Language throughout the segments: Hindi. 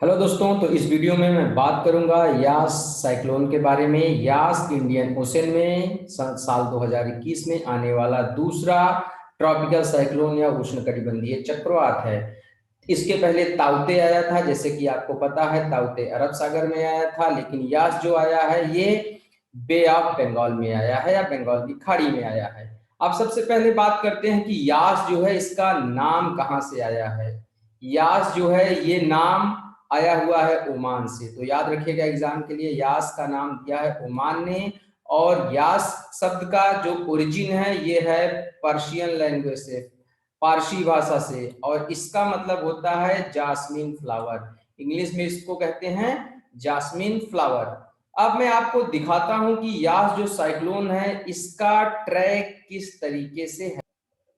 हेलो दोस्तों, तो इस वीडियो में मैं बात करूंगा यास साइक्लोन के बारे में। यास इंडियन ओशन में साल 2021 में आने वाला दूसरा ट्रॉपिकल साइक्लोन या उष्णकटिबंधीय चक्रवात है। इसके पहले ताउते आया था, जैसे कि आपको पता है ताउते अरब सागर में आया था, लेकिन यास जो आया है ये बे ऑफ बंगाल में आया है या बंगाल की खाड़ी में आया है। अब सबसे पहले बात करते हैं कि यास जो है इसका नाम कहाँ से आया है। यास जो है ये नाम आया हुआ है ओमान से, तो याद रखिएगा एग्जाम के लिए यास का नाम दिया है ओमान ने। और यास शब्द का जो ओरिजिन है ये है पर्शियन लैंग्वेज से, पारसी भाषा से, और इसका मतलब होता है जास्मिन फ्लावर। इंग्लिश में इसको कहते हैं जास्मिन फ्लावर। अब मैं आपको दिखाता हूं कि यास जो साइक्लोन है इसका ट्रैक किस तरीके से है।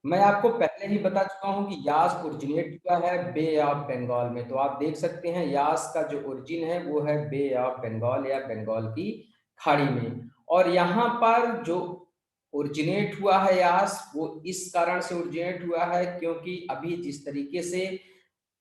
मैं आपको पहले ही बता चुका हूं कि यास ओरिजिनेट हुआ है बे ऑफ बंगाल में, तो आप देख सकते हैं यास का जो ओरिजिन है वो है बे ऑफ बंगाल या बंगाल की खाड़ी में। और यहाँ पर जो ओरिजिनेट हुआ है यास वो इस कारण से ओरिजिनेट हुआ है क्योंकि अभी जिस तरीके से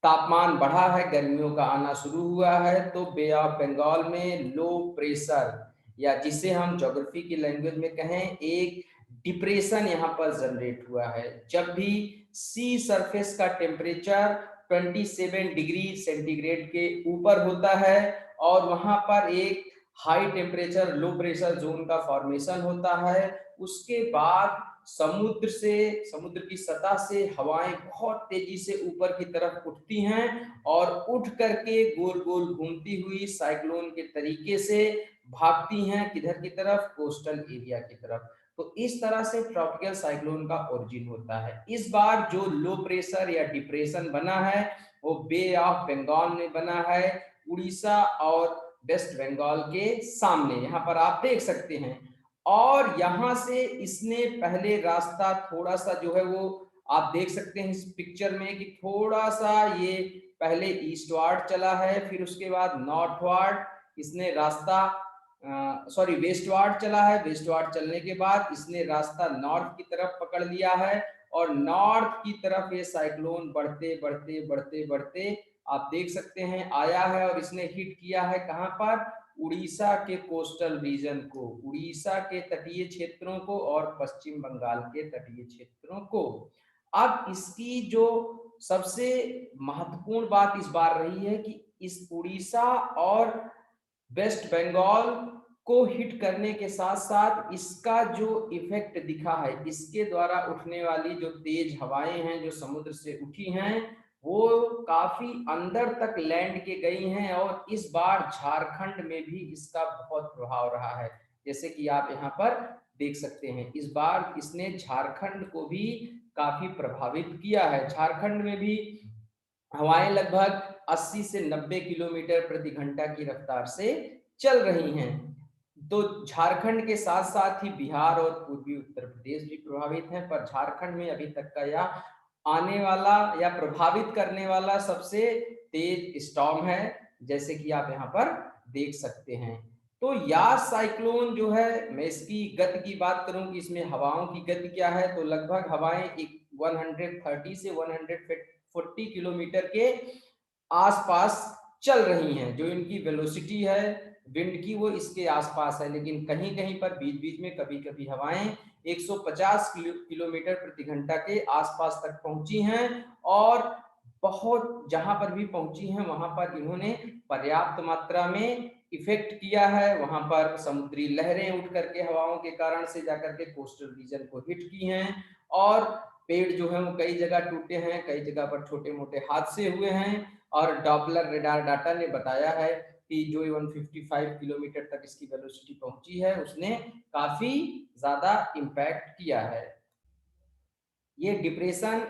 तापमान बढ़ा है, गर्मियों का आना शुरू हुआ है, तो बे ऑफ बंगाल में लो प्रेशर या जिसे हम ज्योग्राफी की लैंग्वेज में कहें एक डिप्रेशन यहाँ पर जनरेट हुआ है। जब भी सी सरफेस का टेम्परेचर 27 डिग्री सेंटीग्रेड के ऊपर होता है और वहां पर एक high temperature low pressure zone का फॉर्मेशन होता है, उसके बाद समुद्र की सतह से हवाएं बहुत तेजी से ऊपर की तरफ उठती हैं और उठ करके गोल गोल घूमती हुई साइक्लोन के तरीके से भागती हैं किधर की तरफ, कोस्टल एरिया की तरफ। तो इस तरह से ट्रॉपिकल साइक्लोन का ओरिजिन होता है। इस बार जो लो प्रेशर या डिप्रेशन बना है वो बे ऑफ बंगाल में बना है, उड़ीसा और वेस्ट बंगाल के सामने, यहाँ पर आप देख सकते हैं। और यहां से इसने पहले रास्ता थोड़ा सा जो है वो आप देख सकते हैं इस पिक्चर में कि थोड़ा सा ये पहले ईस्टवार्ड चला है, फिर उसके बाद नॉर्थवार्ड इसने रास्ता सॉरी वेस्टवार्ड चला है। वेस्टवार्ड चलने के बाद इसने रास्ता नॉर्थ की तरफ पकड़ लिया है और नॉर्थ की तरफ ये साइक्लोन बढ़ते बढ़ते बढ़ते बढ़ते आप देख सकते हैं आया है और इसने हिट किया है कहां पर, उड़ीसा के कोस्टल रीजन को, उड़ीसा के तटीय क्षेत्रों को और पश्चिम बंगाल के तटीय क्षेत्रों को। अब इसकी जो सबसे महत्वपूर्ण बात इस बार रही है कि इस उड़ीसा और वेस्ट बंगाल को हिट करने के साथ साथ इसका जो इफेक्ट दिखा है, इसके द्वारा उठने वाली जो तेज हवाएं हैं जो समुद्र से उठी हैं वो काफी अंदर तक लैंड के गई हैं और इस बार झारखंड में भी इसका बहुत प्रभाव रहा है। जैसे कि आप यहाँ पर देख सकते हैं इस बार इसने झारखंड को भी काफी प्रभावित किया है। झारखंड में भी हवाएं लगभग 80 से 90 किलोमीटर प्रति घंटा की रफ्तार से चल रही हैं। तो झारखंड के साथ साथ ही बिहार और पूर्वी उत्तर प्रदेश भी प्रभावित हैं, पर झारखंड में अभी तक का यह आने वाला या प्रभावित करने वाला सबसे तेज स्टॉर्म है, जैसे कि आप यहाँ पर देख सकते हैं। तो यास साइक्लोन जो है, मैं इसकी गति की बात करूं कि इसमें हवाओं की गति क्या है, तो लगभग हवाएं एक 130 से 140 किलोमीटर के आसपास चल रही हैं। जो इनकी वेलोसिटी है विंड की वो इसके आसपास है, लेकिन कहीं कहीं पर बीच बीच में कभी कभी हवाएं 150 किलोमीटर प्रति घंटा के आसपास तक पहुंची हैं। और बहुत जहां पर भी पहुंची हैं वहां पर इन्होंने पर्याप्त मात्रा में इफेक्ट किया है। वहां पर समुद्री लहरें उठ करके हवाओं के कारण से जाकर के कोस्टल रीजन को हिट की हैं और पेड़ जो है वो कई जगह टूटे हैं, कई जगह पर छोटे मोटे हादसे हुए हैं। और डॉपलर रेडार डाटा ने बताया है कि जो 155 किलोमीटर तक इसकी वेलोसिटी पहुंची है उसने काफी ज्यादा इम्पैक्ट किया है। ये डिप्रेशन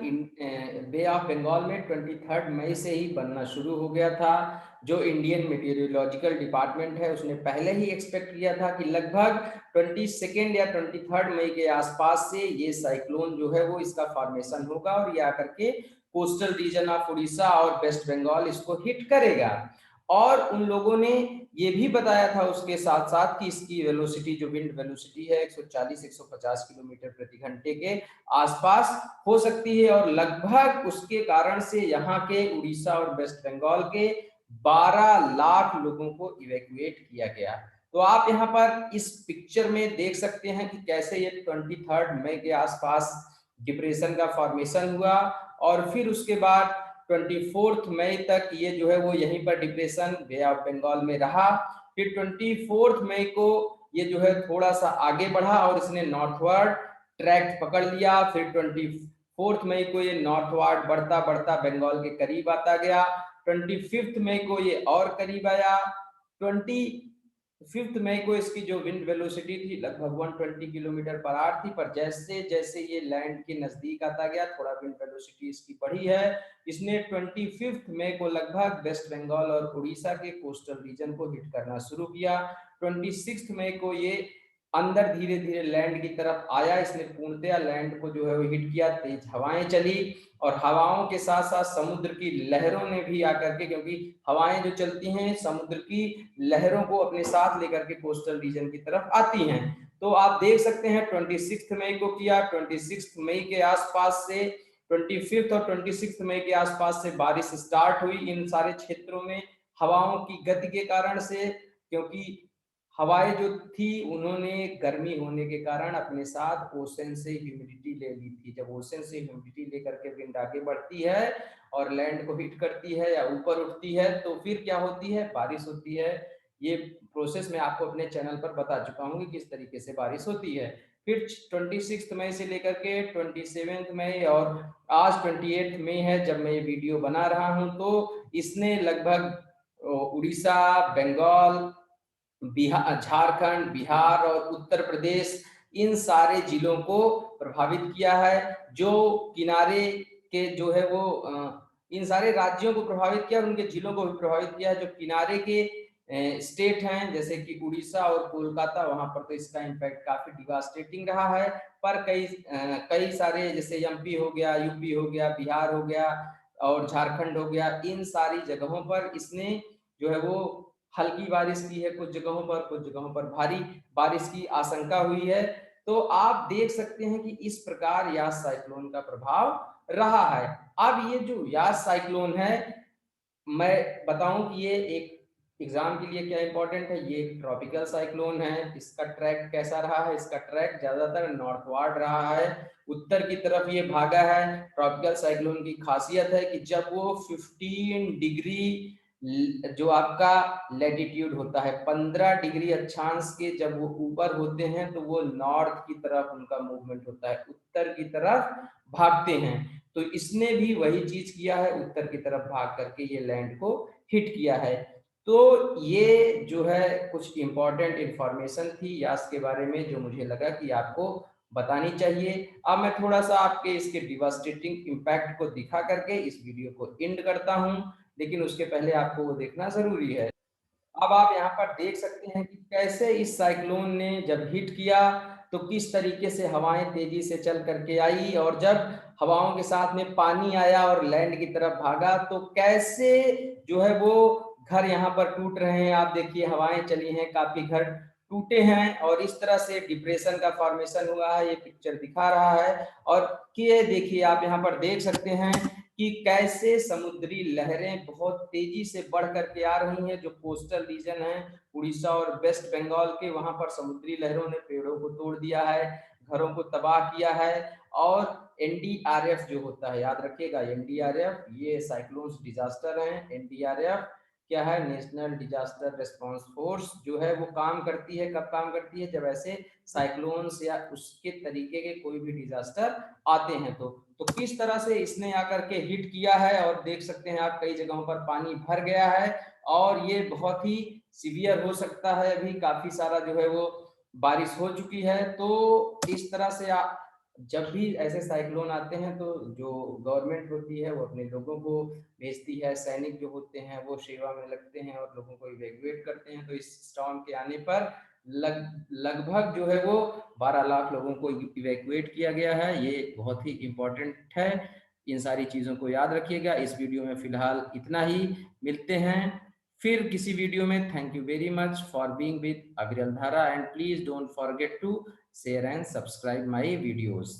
बे ऑफ बंगाल में 23 मई से ही बनना शुरू हो गया था। जो इंडियन मेटीरियोलॉजिकल डिपार्टमेंट है उसने पहले ही एक्सपेक्ट किया था कि लगभग 22 या 23 मई के आसपास से ये साइक्लोन जो है वो इसका फॉर्मेशन होगा और ये आकर के कोस्टल रीजन ऑफ उड़ीसा और वेस्ट बंगाल इसको हिट करेगा। और उन लोगों ने ये भी बताया था उसके साथ साथ कि इसकी वेलोसिटी जो विंड वेलोसिटी है 140-150 किलोमीटर प्रति घंटे के आसपास हो सकती है और लगभग उसके कारण से यहाँ के उड़ीसा और वेस्ट बंगाल के 12 लाख लोगों को इवैक्यूएट किया गया। तो आप यहाँ पर इस पिक्चर में देख सकते हैं कि कैसे ये 23 मई के आसपास डिप्रेशन का फॉर्मेशन हुआ और फिर उसके बाद 24 मई तक ये जो है वो यहीं पर डिप्रेशन बे ऑफ बंगाल में रहा। फिर 24 मई को ये जो है थोड़ा सा आगे बढ़ा और इसने नॉर्थवर्ड ट्रैक पकड़ लिया। फिर 24 मई को ये नॉर्थवर्ड बढ़ता बढ़ता बंगाल के करीब आता गया। 25 मई को ये और करीब आया। 25 मई को इसकी जो विंड वेलोसिटी थी लगभग 120 किलोमीटर पर आवर थी, पर जैसे जैसे ये लैंड के नजदीक आता गया थोड़ा विंड वेलोसिटी इसकी बढ़ी है। इसने 25 मई को लगभग वेस्ट बंगाल और उड़ीसा के कोस्टल रीजन को हिट करना शुरू किया। 26 मई को ये अंदर धीरे धीरे लैंड की तरफ आया। इसने पूर्णतया लैंड को जो है वो हिट किया। तेज हवाएं चली और हवाओं के साथ साथ समुद्र की लहरों ने भी आकर के, क्योंकि हवाएं जो चलती हैं समुद्र की लहरों को अपने साथ लेकर के कोस्टल रीजन की तरफ आती हैं। तो आप देख सकते हैं 26 मई को किया। 26 मई के आसपास से 25 और 26 मई के आसपास से बारिश स्टार्ट हुई इन सारे क्षेत्रों में हवाओं की गति के कारण से, क्योंकि हवाएं जो थी उन्होंने गर्मी होने के कारण अपने साथ ओशन से ह्यूमिडिटी ले ली थी। जब ओशन से ह्यूमिडिटी लेकर के विंड आगे बढ़ती है और लैंड को हिट करती है या ऊपर उठती है तो फिर क्या होती है, बारिश होती है। ये प्रोसेस मैं आपको अपने चैनल पर बता चुका हूँ कि किस तरीके से बारिश होती है। फिर 26 मई से लेकर के 27 मई और आज 28 मई है जब मैं ये वीडियो बना रहा हूँ, तो इसने लगभग उड़ीसा, बंगाल, बिहार, झारखंड, बिहार और उत्तर प्रदेश इन सारे जिलों को प्रभावित किया है। जो किनारे के जो है वो इन सारे राज्यों को प्रभावित किया और उनके जिलों को भी प्रभावित किया है। जो किनारे के स्टेट हैं जैसे कि उड़ीसा और कोलकाता, वहां पर तो इसका इम्पैक्ट काफी डिवास्टेटिंग रहा है। पर कई सारे जैसे एमपी हो गया, यूपी हो गया, बिहार हो गया और झारखंड हो गया, इन सारी जगहों पर इसने जो है वो हल्की बारिश की है कुछ जगहों पर भारी बारिश की आशंका हुई है। तो आप देख सकते हैं कि इस प्रकार यास साइक्लोन का प्रभाव रहा है। अब ये जो यास साइक्लोन है, मैं बताऊं कि ये एक एग्जाम के लिए क्या इंपॉर्टेंट है। ये एक ट्रॉपिकल साइक्लोन है। इसका ट्रैक कैसा रहा है, इसका ट्रैक ज्यादातर नॉर्थवार्ड रहा है, उत्तर की तरफ ये भागा है। ट्रॉपिकल साइक्लोन की खासियत है कि जब वो 15 डिग्री जो आपका लेटिट्यूड होता है 15 डिग्री अक्षांश के जब वो ऊपर होते हैं तो वो नॉर्थ की तरफ उनका मूवमेंट होता है, उत्तर की तरफ भागते हैं। तो इसने भी वही चीज किया है, उत्तर की तरफ भाग करके ये लैंड को हिट किया है। तो ये जो है कुछ इंपॉर्टेंट इंफॉर्मेशन थी यास के बारे में जो मुझे लगा कि आपको बतानी चाहिए। अब मैं थोड़ा सा आपके इसके डिवास्टेटिंग इम्पैक्ट को दिखा करके इस वीडियो को एंड करता हूं, लेकिन उसके पहले आपको वो देखना जरूरी है। अब आप यहाँ पर देख सकते हैं कि कैसे इस साइक्लोन ने जब हिट किया तो किस तरीके से हवाएं तेजी से चल करके आई और जब हवाओं के साथ में पानी आया और लैंड की तरफ भागा तो कैसे जो है वो घर यहाँ पर टूट रहे हैं। आप देखिए हवाएं चली हैं, काफी घर टूटे हैं और इस तरह से डिप्रेशन का फॉर्मेशन हुआ है, ये पिक्चर दिखा रहा है। और ये देखिए आप यहाँ पर देख सकते हैं कि कैसे समुद्री लहरें बहुत तेजी से बढ़ करके आ रही हैं। जो कोस्टल रीजन है उड़ीसा और वेस्ट बंगाल के, वहां पर समुद्री लहरों ने पेड़ों को तोड़ दिया है, घरों को तबाह किया है। और एनडीआरएफ जो होता है, याद रखिएगा एनडीआरएफ ये साइक्लोन डिजास्टर है। एनडीआरएफ क्या है, नेशनल डिजास्टर रिस्पांस फोर्स जो है वो काम करती है। कब काम करती है, जब ऐसे साइक्लोन्स या उसके तरीके के कोई भी डिजास्टर आते हैं। तो किस तरह से इसने आकर के हिट किया है और देख सकते हैं आप कई जगहों पर पानी भर गया है और ये बहुत ही सीवियर हो सकता है। अभी काफी सारा जो है वो बारिश हो चुकी है। तो इस तरह से जब भी ऐसे साइक्लोन आते हैं तो जो गवर्नमेंट होती है वो अपने लोगों को भेजती है, सैनिक जो होते हैं वो सेवा में लगते हैं और लोगों को इवैक्यूएट करते हैं। तो इस स्टॉर्म के आने पर लगभग जो है वो 12 लाख लोगों को इवैक्यूएट किया गया है। ये बहुत ही इंपॉर्टेंट है, इन सारी चीजों को याद रखिएगा। इस वीडियो में फिलहाल इतना ही, मिलते हैं फिर किसी वीडियो में। Thank you very much for being with Aviral Dhara and please don't forget to share and subscribe my videos.